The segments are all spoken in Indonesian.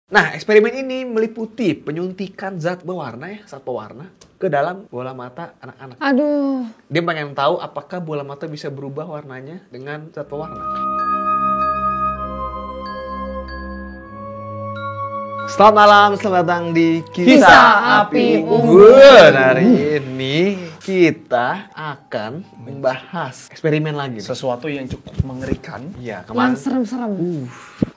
Nah, eksperimen ini meliputi penyuntikan zat pewarna ke dalam bola mata anak-anak. Aduh. Dia pengen tahu apakah bola mata bisa berubah warnanya dengan zat pewarna. Selamat malam, selamat datang di Kisah Api Unggun. Hari ini kita akan membahas eksperimen lagi. Sesuatu yang cukup mengerikan. Iya, Yang kemarin. serem-serem.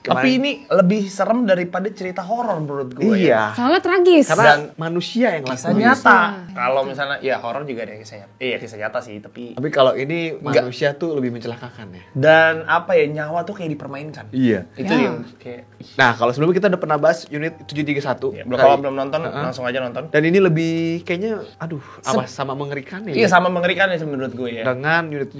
Tapi ini lebih serem daripada cerita horor menurut gue. Iya. Soalnya tragis. Karena manusia yang Kisah lakuin. nyata. Kalau misalnya ya horor juga ada kisah nyata. Iya, kisah nyata sih, tapi Tapi kalau ini manusia tuh lebih mencelakakan ya. dan apa ya, nyawa tuh kayak dipermainkan. Iya. Itu Ya. yang kayak Nah, kalau sebelumnya kita udah pernah bahas unit 731. ya, kalau belum nonton langsung aja nonton. Dan ini lebih kayaknya sama mengerikan ya. Iya, sama mengerikan ya menurut gue ya. Dengan unit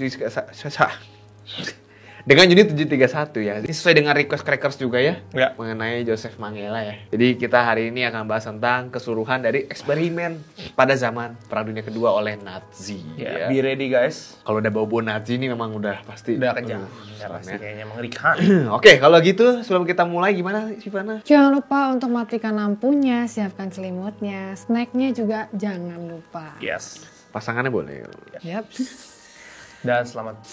731 ya. Ini sesuai dengan request Crackers juga ya. Ya. Mengenai Joseph Mengele ya. Jadi kita hari ini akan bahas tentang keseluruhan dari eksperimen pada zaman Perang Dunia Kedua oleh Nazi. Ya, be ready guys. Kalau udah bau-bau Nazi ini memang udah pasti. Udah kejar. Ya, serem pasti ya. kayaknya mengerikan. Oke, kalau gitu sebelum kita mulai gimana Sivana? Jangan lupa untuk matikan lampunya, siapkan selimutnya, snacknya juga jangan lupa. Yes. Pasangannya boleh. Yap. Dan selamat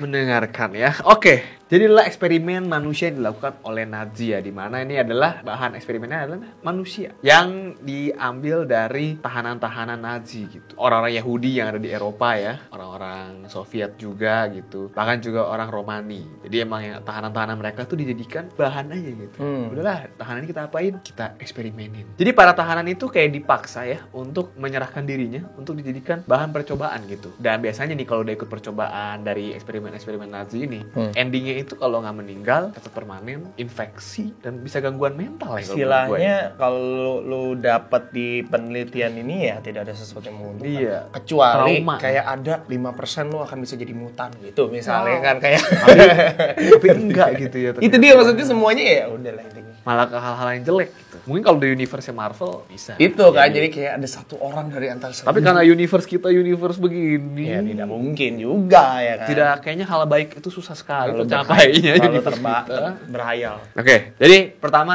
mendengarkan ya. Oke, jadilah eksperimen manusia yang dilakukan oleh Nazi ya, di mana ini adalah bahan eksperimennya adalah manusia yang diambil dari tahanan-tahanan Nazi gitu. Orang-orang Yahudi yang ada di Eropa ya, orang-orang Soviet juga gitu. Bahkan juga orang Romani. Jadi emang yang tahanan-tahanan mereka tuh dijadikan bahan aja gitu. Udahlah, tahanan ini kita apain? Kita eksperimenin. Jadi para tahanan itu kayak dipaksa ya untuk menyerahkan dirinya untuk dijadikan bahan percobaan gitu. Dan biasanya nih kalau udah ikut percobaan dari eksperimen-eksperimen Nazi ini, endingnya itu kalau nggak meninggal, tetap permanen, infeksi, dan bisa gangguan mental ya. Istilahnya kalau lu dapat di penelitian ini ya tidak ada sesuatu yang menguntungkan. Iya. Kecuali Trauma. kayak ada 5% lu akan bisa jadi mutan gitu misalnya kan kayak Tapi enggak gitu ya. itu dia maksudnya semuanya ya udah lah intinya. Malah ke hal-hal yang jelek gitu. Mungkin kalau di universe Marvel bisa. Itu kan jadi kayak ada satu orang dari antara Tapi karena universe kita universe begini, ya tidak mungkin juga ya kan. tidak, kayaknya hal baik itu susah sekali Kalau tercapainya kalau universe kita. berhayal. Oke, jadi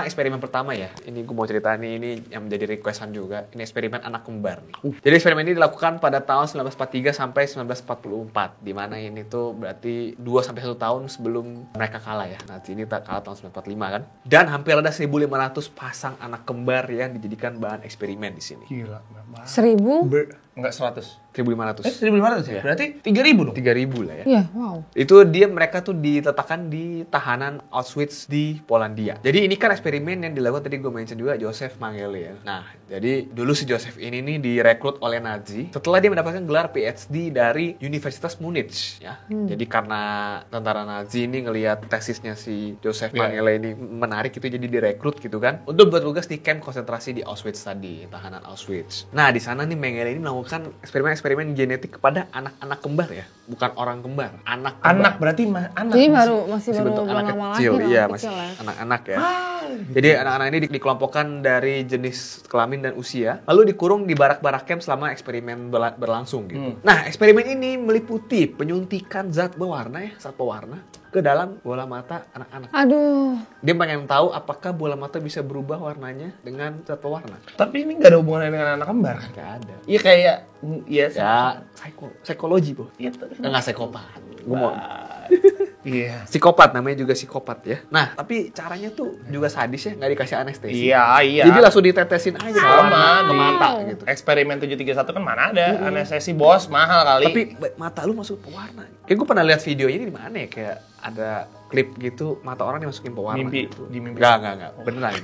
eksperimen pertama ya. Ini gue mau cerita nih, ini yang menjadi requestan juga. Ini eksperimen anak kembar nih. Jadi eksperimen ini dilakukan pada tahun 1943 sampai 1944, di mana ini tuh berarti 2 sampai 1 tahun sebelum mereka kalah ya. Nazi ini tak kalah tahun 1945 kan. Dan hampir ada 1.500 pasang anak kembar yang dijadikan bahan eksperimen di sini. Gila, 1000? enggak 100. 1.500. 1.500 ya? Iya. Berarti 3.000 dong. 3.000 lah ya. Iya, wow. Itu mereka tuh diletakkan di tahanan Auschwitz di Polandia. Jadi ini kan eksperimen yang dilakukan tadi gue mention juga Joseph Mengele ya. Nah, jadi dulu si Joseph ini nih direkrut oleh Nazi setelah dia mendapatkan gelar PhD dari Universitas Munich ya. Jadi karena tentara Nazi ini ngelihat tesisnya si Joseph Mengele ini menarik itu, jadi direkrut gitu kan untuk bertugas di camp konsentrasi di Auschwitz tadi, tahanan Auschwitz. Nah, di sana nih Mengele ini melakukan eksperimen genetik kepada anak-anak kembar ya, bukan orang kembar, anak kembar. Anak berarti anak. Jadi masih Masih baru bentuk anak lama kecil, lahir, iya anak masih kecil ya. anak-anak ya. Jadi anak-anak ini dikelompokkan dari jenis kelamin dan usia, lalu dikurung di barak-barak camp selama eksperimen berlangsung gitu. Nah, eksperimen ini meliputi penyuntikan zat pewarna ke dalam bola mata anak-anak. Aduh. Dia pengen tahu apakah bola mata bisa berubah warnanya dengan zat pewarna. Tapi ini nggak ada hubungannya dengan anak kembar. Gak ada. Iya kayak iya Ya, psikologi, Bu. Iya. Enggak psikopat. Gue mau Iya. psikopat, namanya juga psikopat ya. Nah, tapi caranya tuh juga sadis ya, nggak dikasih anestesi. Iya. Jadi langsung ditetesin aja Sama ke di mata gitu. eksperimen 731 kan mana ada anestesi bos, mahal kali. Tapi mata lu masuk pewarna. Kayak gue pernah lihat videonya di mana ya, kayak ada klip gitu mata orang dimasukin pewarna Mimpi, gitu. di mimpi. Enggak, beneran.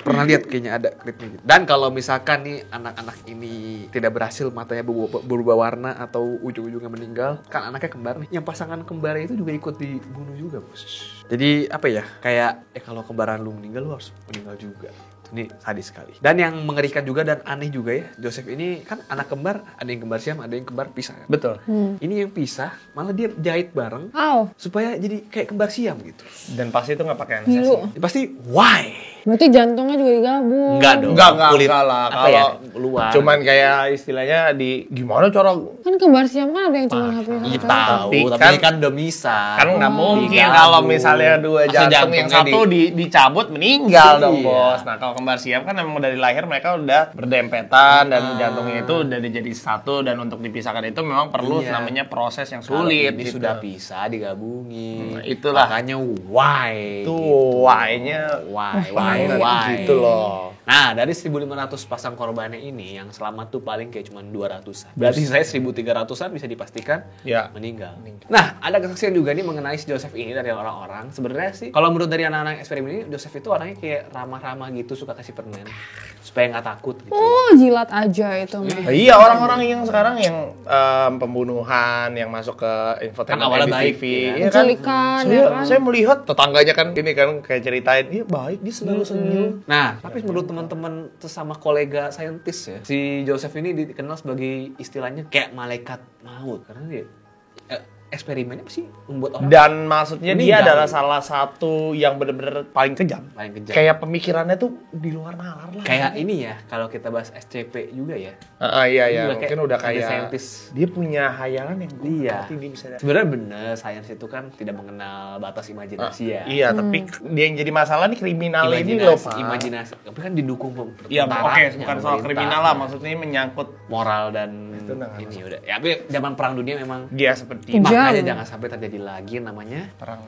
Pernah lihat kayaknya ada klipnya gitu. Dan kalau misalkan nih anak-anak ini tidak berhasil matanya berubah warna atau ujung-ujungnya meninggal, kan anaknya kembar nih. Yang pasangan kembar itu juga ikut dibunuh juga, Bos. Jadi apa ya? Kayak kalau kembaran lu meninggal, lu harus meninggal juga. Ini sadis sekali. Dan yang mengerikan juga dan aneh juga ya, Joseph ini kan anak kembar, ada yang kembar siam, ada yang kembar pisah kan? Betul. Ini yang pisah, malah dia jahit bareng Aw. supaya jadi kayak kembar siam gitu. Dan pasti itu nggak pakai anestesi. Ngilu. Ya, pasti why? Berarti jantungnya juga digabung. Enggak dong. Enggak Kulit lah. apa ya, Kalau luar. cuman kayak istilahnya di gimana cara Kan kembar siam kan ada yang cuma HP. Iya tahu, Tapi tapi kan udah bisa. kan nggak mungkin Digabung. kalau misalnya misalnya dua Masa jantung yang jantungnya satu dicabut meninggal dong Iya. bos. Nah kalau kembar siam kan memang dari lahir mereka udah berdempetan dan jantungnya itu udah jadi satu, dan untuk dipisahkan itu memang perlu Iya. namanya proses yang Kalau sulit. ini gitu. sudah bisa digabungin. Itulah. Makanya why. Tuh why-nya Why. gitu loh. Nah, dari 1.500 pasang korbannya ini yang selamat tuh paling kayak cuma 200-an. Berarti saya 1.300-an bisa dipastikan Ya. meninggal. Nah, ada kesaksian juga nih mengenai si Joseph ini dari orang-orang. Sebenarnya sih, kalau menurut dari anak-anak eksperimen ini, Joseph itu orangnya kayak ramah-ramah gitu, suka kasih permen supaya nggak takut gitu. Oh, jilat aja itu mah. Iya, orang-orang yang sekarang yang pembunuhan yang masuk ke infotainment Kan awalnya di baik, TV, ya kan? iya kan? Penculikan, Saya, ya kan? saya melihat tetangganya kan ini kan kayak ceritain, iya baik, dia selalu senyum. Nah, tapi menurut teman-teman sesama kolega saintis ya, si Joseph ini dikenal sebagai istilahnya kayak malaikat maut karena dia eksperimennya pasti membuat orang Dan maksudnya dia meninggal. adalah salah satu yang bener-bener paling kejam. paling kejam. Kayak pemikirannya tuh di luar nalar lah. Kayak ini ya, kalau kita bahas SCP juga ya. Iya, Juga mungkin kayak udah kayak saintis. dia punya hayalan yang gue Iya. ngerti dia bisa. Sebenarnya bener, sains itu kan tidak mengenal batas imajinasi ya. Iya, tapi dia yang jadi masalah nih kriminal ini loh, Pak. Imajinasi. Tapi kan didukung Iya, tentara, oke, bukan soal pemerintah, kriminal lah, maksudnya menyangkut moral dan Itu udah nggak ini udah. Ya, tapi zaman perang dunia memang dia seperti Kejam. makanya jangan sampai terjadi lagi namanya perang.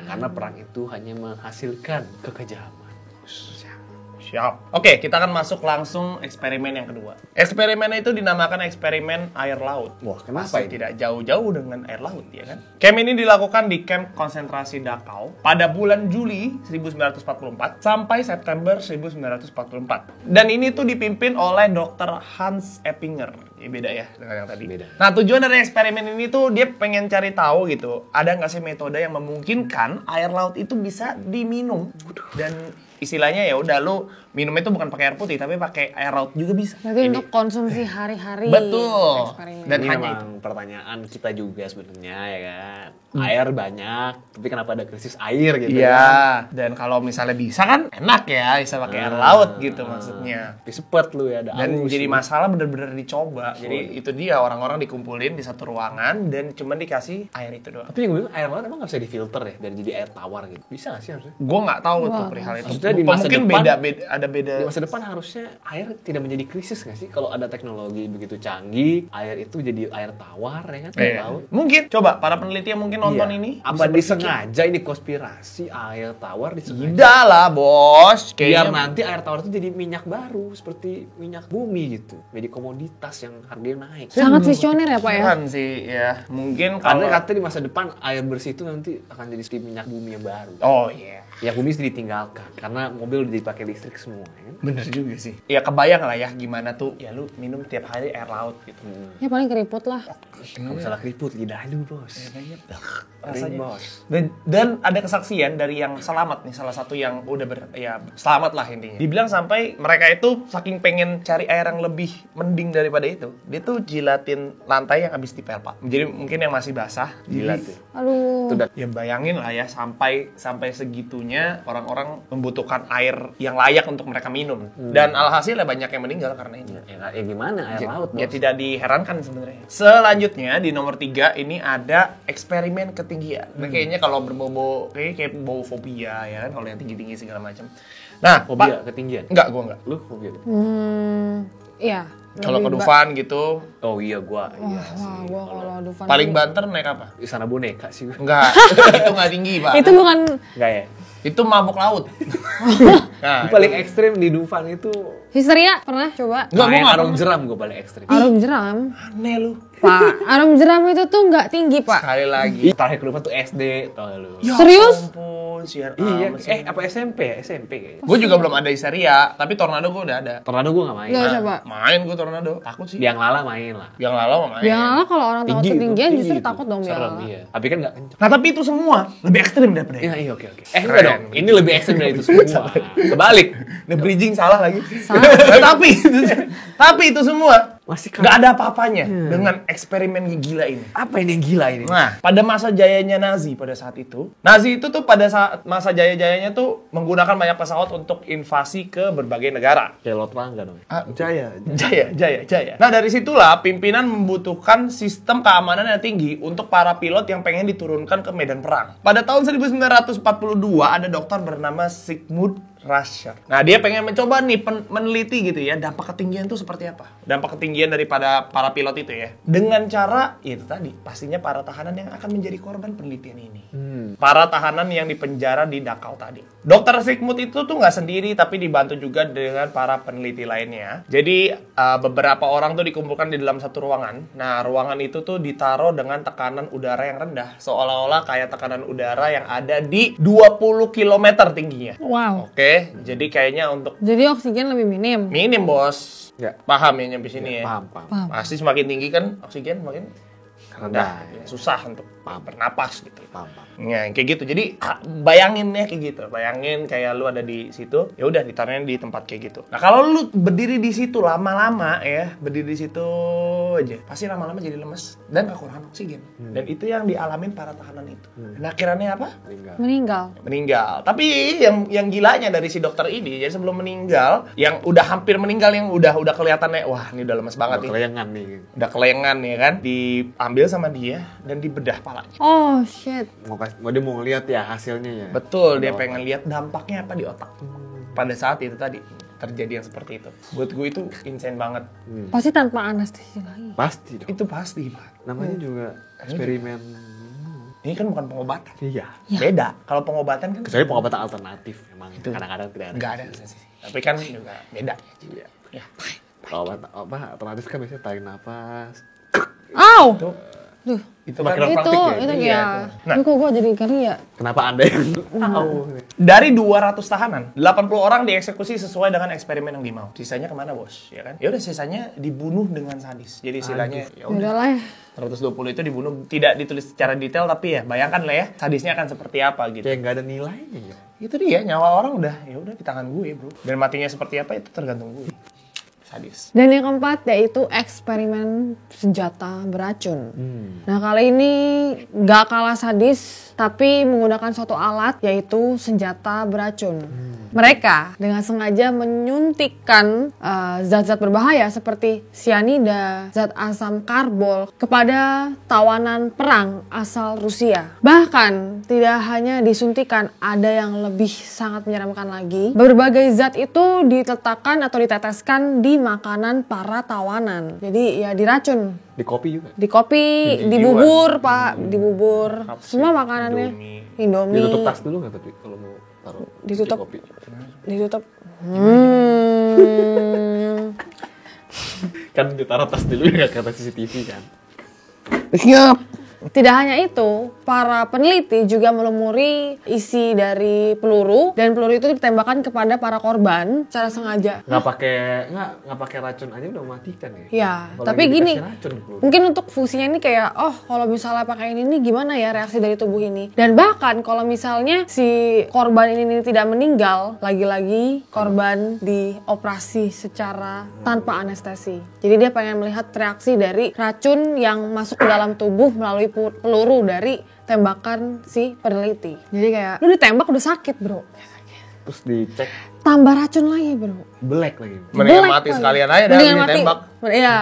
karena perang itu hanya menghasilkan kekejaman. Siap. Oke, kita akan masuk langsung eksperimen yang kedua. Eksperimen itu dinamakan eksperimen air laut. Wah, kenapa Pasti ini? tidak jauh-jauh dengan air laut, ya kan? Camp ini dilakukan di kamp konsentrasi Dachau pada bulan Juli 1944 sampai September 1944. Dan ini tuh dipimpin oleh Dr. Hans Eppinger. Ya, beda ya dengan yang tadi. Beda. Nah, tujuan dari eksperimen ini tuh dia pengen cari tahu gitu, ada nggak sih metode yang memungkinkan air laut itu bisa diminum. Dan istilahnya ya udah lu minum itu bukan pakai air putih tapi pakai air laut juga bisa. Berarti untuk konsumsi hari-hari. Betul. Eksperimen. Dan Ini hanya memang pertanyaan kita juga sebenarnya ya kan. Air banyak, tapi kenapa ada krisis air gitu? kan? Iya, dan kalau misalnya bisa kan enak ya, bisa pakai air laut gitu maksudnya. Tapi sepet lu ya, ada Dan aus jadi gitu. masalah bener-bener dicoba. Jadi itu dia orang-orang dikumpulin di satu ruangan dan cuma dikasih air itu doang. Tapi yang gue bilang air laut emang gak bisa difilter ya dari jadi air tawar gitu. Bisa gak sih harusnya? Gue nggak tahu tuh perihal itu. Maksudnya di masa Mungkin depan- ada beda. Di masa depan harusnya air tidak menjadi krisis gak sih? Kalau ada teknologi begitu canggih, air itu jadi air tawar ya kan? Air Iya. laut. Mungkin coba para peneliti yang mungkin nonton Iya. ini Apa bisa berpikir. disengaja ini konspirasi air tawar disengaja? Tidak lah bos. Biar Kayaknya nanti air tawar itu jadi minyak baru seperti minyak bumi gitu. Jadi komoditas yang harganya naik. Sangat visioner ya Pak ya? Kan sih ya. Mungkin Karena kalau katanya di masa depan air bersih itu nanti akan jadi seperti minyak bumi yang baru. oh iya. Minyak bumi sudah ditinggalkan karena mobil udah dipakai listrik semua ya kan? Bener juga sih. Ya kebayang lah ya gimana tuh ya lu minum tiap hari air laut gitu. Ya paling keriput lah. Kalau salah keriput lidah lu bos. Kering, bos. Dan ada kesaksian dari yang selamat nih, salah satu yang udah selamat lah intinya. Dibilang sampai mereka itu saking pengen cari air yang lebih mending daripada itu, dia tuh jilatin lantai yang habis dipel Pak. Jadi mungkin yang masih basah Jilat jadi- ya. Aduh. Itu udah Ya bayangin lah ya sampai segitunya orang-orang membutuhkan air yang layak untuk mereka minum. Dan alhasil ya banyak yang meninggal karena ini. ya gimana air laut bos? Ya tidak diherankan sebenarnya. Selanjutnya di nomor 3 ini ada eksperimen ketinggian. Nah, kayaknya kalau berbau kayak bau fobia ya kan kalau yang tinggi-tinggi segala macam. Nah, Fobia Pak, ketinggian. enggak gua enggak. Lu fobia? Iya. Kalau ke Lebih Dufan gitu, Oh iya gua. Iya sih. Wah, gua kalau Dufan. paling banter naik apa? Istana boneka sih. Enggak, itu enggak tinggi, Pak. Itu bukan Enggak ya? Itu mabuk laut. Nah, Gua paling ekstrim di Dufan itu histeria pernah coba? Enggak, gua main nggak arung pernah. jeram gua paling ekstrim. Arum jeram. aneh lu. Pak, arum jeram itu tuh nggak tinggi Pak. Sekali lagi. Terakhir kelupaan tuh SD, tau gak lu? Serius? Ampun, siar Iya, amat sih. apa SMP ya? SMP kayaknya. Gue juga belum ada histeria, tapi tornado gue udah ada. Tornado gua gak main. Nggak coba. Main gue tornado, takut sih. Biang lala main lah. Yang lalu mah main. Biang lala kalau orang takut Tinggi itu, ketinggian tinggi justru itu. takut dong biang Serem, lala. iya. Tapi kan gak kenceng. Nah tapi itu semua lebih ekstrim daripada Iya, itu. iya, oke. Enggak dong. Ini lebih ekstrim dari itu semua. Kebalik. Nah, bridging salah lagi. Salah. Nah, tapi itu semua Masih Nggak ada apa-apanya dengan eksperimen gila ini. Apa ini yang gila ini? Nah, pada masa jayanya Nazi pada saat itu tuh pada saat masa jaya-jayanya tuh menggunakan banyak pesawat untuk invasi ke berbagai negara. Kayak Lot Rangga dong. Jaya. Nah, dari situlah pimpinan membutuhkan sistem keamanan yang tinggi untuk para pilot yang pengen diturunkan ke medan perang. Pada tahun 1942 ada dokter bernama Sigmund Rascher. Nah, dia pengen mencoba nih meneliti gitu ya, dampak ketinggian itu seperti apa? Dampak ketinggian daripada para pilot itu ya. Dengan cara itu tadi, pastinya para tahanan yang akan menjadi korban penelitian ini. Para tahanan yang dipenjara di Dachau tadi. Dokter Sigmund itu tuh nggak sendiri, tapi dibantu juga dengan para peneliti lainnya. Jadi beberapa orang tuh dikumpulkan di dalam satu ruangan. Nah, ruangan itu tuh ditaruh dengan tekanan udara yang rendah, seolah-olah kayak tekanan udara yang ada di 20 km tingginya. Wow. Oke, jadi kayaknya untuk Jadi oksigen lebih minim. minim, bos. Ya. Paham ya nyampe sini ya? Paham. Pasti semakin tinggi kan oksigen makin Rendah. susah untuk bernapas gitu. Paham. Ya, kayak gitu. Jadi bayangin ya kayak gitu. Bayangin kayak lu ada di situ, ya udah ditaruhnya di tempat kayak gitu. Nah, kalau lu berdiri di situ lama-lama ya, berdiri di situ aja, pasti lama-lama jadi lemes dan kekurangan oksigen. Dan itu yang dialamin para tahanan itu. Nah, akhirnya apa? Meninggal. Tapi yang gilanya dari si dokter ini, jadi sebelum meninggal, yang udah hampir meninggal, yang udah kelihatannya wah, ini udah lemes banget nih. Kelayangan nih. Udah kelengan ya kan, diambil sama dia dan dibedah palanya. Oh shit. Dia mau ngeliat ya hasilnya ya. Betul, dia pengen lihat dampaknya apa di otak. Pada saat itu tadi terjadi yang seperti itu. Buat gue itu insane banget. Pasti tanpa anestesi lagi. Pasti dong. Itu pasti, Pak. Namanya juga eksperimen. Ini kan bukan pengobatan. Iya. Beda. Kalau pengobatan kan Kecuali pengobatan alternatif memang Itu. kadang-kadang tidak ada. nggak ada anestesi. Tapi kan juga beda. Iya. Ya. Pengobatan alternatif kan biasanya tarik nafas. Aw! Itu Duh, itu Makin kan praktik ya? itu Iya, ya. itu. Nah. Duh, kok gue jadi kali ya? Kenapa Anda yang tahu? Dari 200 tahanan, 80 orang dieksekusi sesuai dengan eksperimen yang dimau. Sisanya kemana, Bos? Ya kan? Ya udah, sisanya dibunuh dengan sadis. Jadi istilahnya ya udah. Udah lah ya. 120 itu dibunuh, tidak ditulis secara detail, tapi ya bayangkan lah ya sadisnya akan seperti apa gitu. Kayak nggak ada nilainya ya. Itu dia, nyawa orang udah ya udah di tangan gue, Bro. Dan matinya seperti apa itu tergantung gue. Sadis. Dan yang keempat yaitu eksperimen senjata beracun. Nah, kali ini gak kalah sadis, tapi menggunakan suatu alat yaitu senjata beracun. Mereka dengan sengaja menyuntikkan zat-zat berbahaya seperti sianida, zat asam karbol kepada tawanan perang asal Rusia. Bahkan tidak hanya disuntikan, ada yang lebih sangat menyeramkan lagi. Berbagai zat itu diletakkan atau diteteskan di makanan para tawanan. Jadi ya diracun. Di kopi juga. Di kopi, di bubur, Pak, di bubur. Apa sih? Semua makanannya. Indomie. Ditutup tas dulu nggak tapi kalau mau taruh Ditutup. di kopi. Ditutup. Kan ditaruh tas dulu ya nggak kata CCTV kan. Siap. Tidak hanya itu, para peneliti juga melumuri isi dari peluru dan peluru itu ditembakkan kepada para korban secara sengaja. Nggak pakai racun aja udah mematikan ya. Ya, Apalagi tapi dikasih gini, racun peluru. mungkin untuk fungsinya ini kayak, oh kalau misalnya pakai ini nih gimana ya reaksi dari tubuh ini. Dan bahkan kalau misalnya si korban ini tidak meninggal, lagi-lagi korban dioperasi secara tanpa anestesi. Jadi dia pengen melihat reaksi dari racun yang masuk ke dalam tubuh melalui peluru dari tembakan si peneliti. Jadi kayak, lu ditembak udah sakit bro. Terus dicek Tambah racun lagi bro. black lagi. Mendingan Black mati lagi. sekalian aja dah Mendingan mati. ditembak. Iya.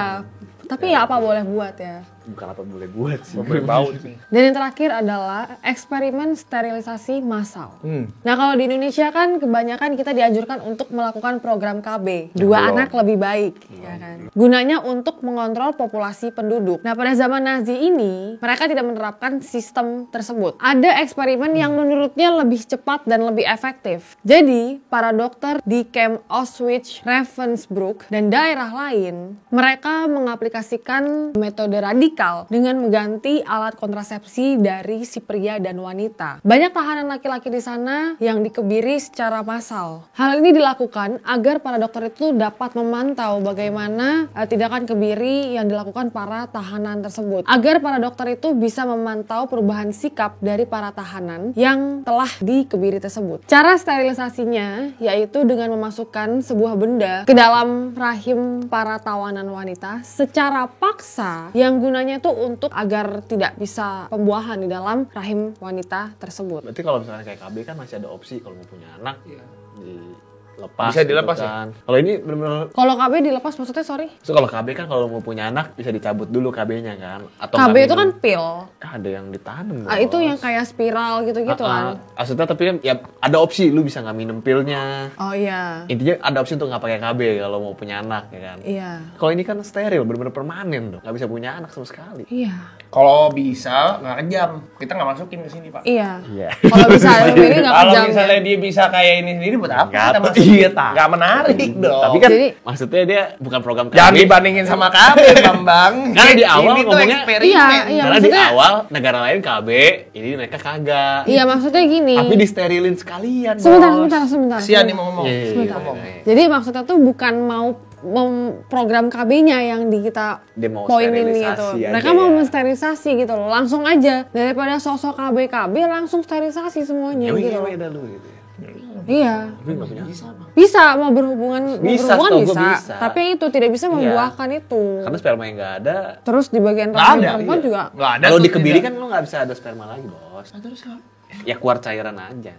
Tapi ya apa boleh buat ya. Bukan apa boleh buat sih. Berbau sih. Dan yang terakhir adalah eksperimen sterilisasi massal. Nah kalau di Indonesia kan kebanyakan kita dianjurkan untuk melakukan program KB. Dua anak lebih baik. Ya kan? Gunanya untuk mengontrol populasi penduduk. Nah pada zaman Nazi ini mereka tidak menerapkan sistem tersebut. Ada eksperimen yang menurutnya lebih cepat dan lebih efektif. Jadi para dokter di camp Auschwitz, Ravensbrück, dan daerah lain mereka mengaplikasikan metode radikal radikal dengan mengganti alat kontrasepsi dari si pria dan wanita. Banyak tahanan laki-laki di sana yang dikebiri secara massal. Hal ini dilakukan agar para dokter itu dapat memantau bagaimana tindakan kebiri yang dilakukan para tahanan tersebut. Agar para dokter itu bisa memantau perubahan sikap dari para tahanan yang telah dikebiri tersebut. Cara sterilisasinya yaitu dengan memasukkan sebuah benda ke dalam rahim para tawanan wanita secara paksa yang gunanya itu untuk agar tidak bisa pembuahan di dalam rahim wanita tersebut. Berarti kalau misalkan kayak KB kan masih ada opsi kalau mau punya anak dilepas. Bisa dilepas gitu kan. Kalau ini benar-benar Kalau KB dilepas maksudnya sorry? so, kalau KB kan kalau mau punya anak bisa dicabut dulu KB-nya kan. Atau KB nggak itu kan minum. pil. Ada yang ditanam. Itu yang kayak spiral gitu-gitu kan. Maksudnya tapi kan ya ada opsi lu bisa nggak minum pilnya. Oh iya. Intinya ada opsi untuk nggak pakai KB kalau mau punya anak ya kan. Iya. Kalau ini kan steril, benar-benar permanen tuh, nggak bisa punya anak sama sekali. Iya. Kalau bisa nggak kejam, kita nggak masukin ke sini, Pak. Iya. Iya. Kalau bisa ini nggak Kalau kejam. misalnya dia bisa kayak ini sendiri buat apa? Nggak Kita tahu. masukin? Iya, tahu. Nggak menarik dong. Tapi kan Jadi- maksudnya dia bukan program KB. Jangan dibandingin sama KB, Bambang. Karena di awal ini tuh ngomongnya- eksperimen. Iya, iya. Karena di maksudnya- awal negara lain KB, ini mereka kagak. Iya maksudnya gini. Tapi disterilin sekalian. Sebentar. Kasihan nih mau ngomong. Iya, iya, Sebentar. iya. Jadi maksudnya tuh bukan mau program KB-nya yang di kita Dia mau poinin gitu. sterilisasi aja Mereka mau ya. mensterilisasi gitu loh. Langsung aja daripada sosok KB langsung sterilisasi semuanya Ngewe gitu. ngewe dah lu gitu. Iya. Tapi nggak punya. Bisa mau berhubungan Bisa, mau berhubungan setahu gua bisa. bisa. Tapi itu tidak bisa membuahkan itu. Karena sperma yang nggak ada. Terus di bagian Nggak rahim ada, perempuan iya. juga. Nggak ada. Kalau tuh dikebiri tidak. kan lu nggak bisa ada sperma lagi bos. Terus apa? Ya keluar cairan aja.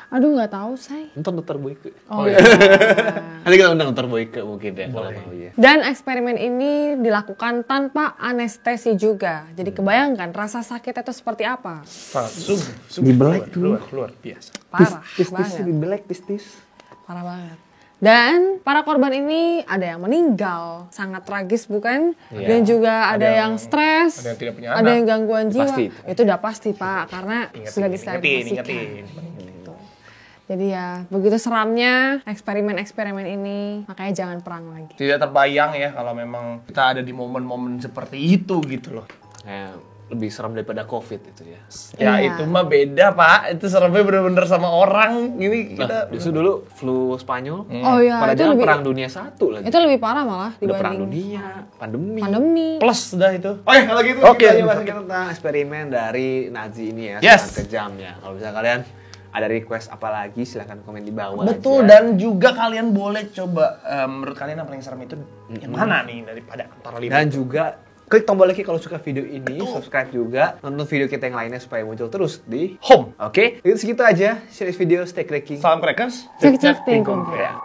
Aduh nggak tahu say. Nonton Dokter Boyke. Oh iya. Nanti kita undang Dokter Boyke mungkin ya kalau mau ya. Dan eksperimen ini dilakukan tanpa anestesi juga. Jadi kebayangkan rasa sakitnya itu seperti apa? Sungguh. Dibelek keluar biasa. Parah Tis banget. dibelek tis. Parah banget. Dan para korban ini ada yang meninggal, sangat tragis bukan? Iya. Dan juga ada yang stres, ada yang tidak punya ada anak. yang gangguan jiwa. Pasti Itu udah pasti Pak, karena sudah disterilisasikan. Ingetin. Jadi ya begitu seramnya eksperimen-eksperimen ini, makanya jangan perang lagi. Tidak terbayang ya kalau memang kita ada di momen-momen seperti itu gitu loh. Kayak lebih serem daripada COVID itu ya. Ya Iya. itu mah beda Pak, itu seremnya bener-bener sama orang. Ini Nah, kita justru dulu flu Spanyol. Oh iya, Pada itu zaman lebih perang dunia 1 lagi. itu lebih parah malah Udah perang dibanding dunia, pandemi. pandemi. plus dah itu. Oh ya kalau gitu. Oke, kita bahas bahas tentang eksperimen dari Nazi ini ya, Yes. sangat kejam ya. Kalau misalnya kalian ada request apa lagi, silahkan komen di bawah Betul, aja. dan juga kalian boleh coba menurut kalian yang paling serem itu yang mana nih daripada antara lima. Dan juga klik tombol like kalau suka video ini, subscribe juga, nonton video kita yang lainnya supaya muncul terus di Home. Oke, itu segitu aja. Share this video, stay cracking. Salam crackers. Cek-cek tingkung. Ya.